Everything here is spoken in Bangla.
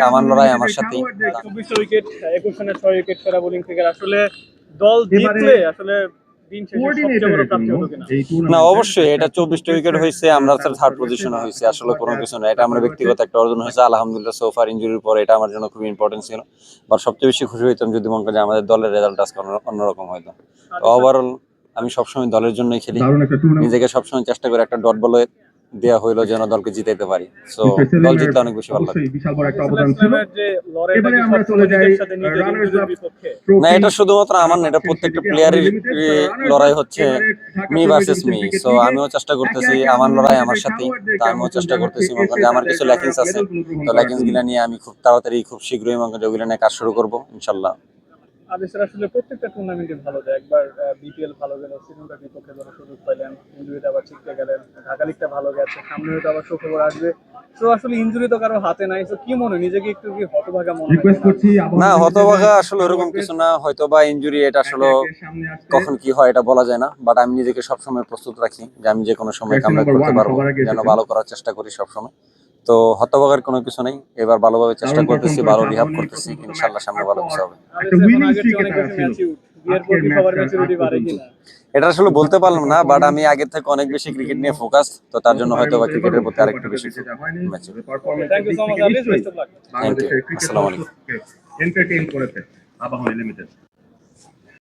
আমার লড়াই আমার সাথেই। 24 উইকেট, 21 রানে 6 উইকেট সেরা বোলিং থেকে আসলে দল জিতলে আসলে দিন শেষে সবচেয়ে বড় প্রাপ্তি হতো কিনা? না, অবশ্যই এটা 24টা উইকেট হয়েছে, আমরা থার্ড পজিশনে হয়েছে, আসলে কোনো কিছু না, এটা আমার ব্যক্তিগত একটা অর্জন হয়েছে আলহামদুলিল্লাহ। সোফার ইনজুরির পরে এটা আমার জন্য খুবই ইম্পর্টেন্ট ছিল। বাট সবচেয়ে বেশি খুশি হইতাম যদি মনে করেন যে আমাদের দলের রেজাল্ট আজকে অন্যরকম হইতো। তো ওভারঅল আমি সবসময় দলের জন্যই খেলি, নিজেকে সবসময় চেষ্টা করি একটা ডট বলে দেওয়া হইলো যেন দলকে জিতাইতে পারি। সো দল জিতলে অনেক বেশি ভালো লাগে। বিশাল বড় একটা অবদান ছিল। এবারে আমরা চলে যাই রানার্স আপ না, এটা শুধুমাত্র আমার না, এটা প্রত্যেকটা প্লেয়ারের লড়াই হচ্ছে মি ভার্সেস মি। সো আমিও চেষ্টা করতেছি, আমার লড়াই আমার সাথেই, তা আমিও চেষ্টা করতেছি মনে করেন যে আমার কিছু ল্যাকিংস আছে, তো ল্যাকিংস গুলা নিয়ে আমি খুব তাড়াতাড়ি খুব শীঘ্রই মনে করেন ওগুলো নিয়ে কাজ শুরু করবো ইনশাল্লাহ। আদেশের আসলে প্রত্যেকটা টুর্নামেন্টে ভালো যায়, একবার বিপিএল ভালো গেল, শ্রীলঙ্কার বিপক্ষে ধরার সুযোগ পাইলেন, ইঞ্জুরিতে আবার ঠিকতে গেলেন, ঢাকা লিগটা ভালো গেছে, সামনে হয়তো আবার সুখবর আসবে। তো আসলে ইঞ্জুরি তো কারো হাতে নাই, তো কি মনে হয়, নিজেকে একটু কি হতভাগা মনে হয়? না, হতভাগা আসলে ওরকম কিছু না, হয়তো বা ইঞ্জুরি, এটা আসলে কখন কি হয় এটা বলা যায় না। বাট আমি নিজেকে সবসময় প্রস্তুত রাখি যে আমি যে কোনো সময় কামব্যাক করতে পারবো, যেন ভালো করার চেষ্টা করি সবসময়। তো হতভাগার কোনো কিছু নেই, এবার ভালোভাবে চেষ্টা করতেছি, ভালো রিহাব করতেছি, ইনশাল্লাহ সামনে ভালো কিছু হবে। এটা আসলে বলতে পারলাম না, বাট আমি আগের থেকে অনেক বেশি ক্রিকেট নিয়ে ফোকাস, তো তার জন্য হয়তো বা ক্রিকেটের প্রতি আরেকটু বেশি match. Thank you so much, thank you, আসসালামু আলাইকুম। এন্টারটেইন করেছে আবাহনী লিমিটেড।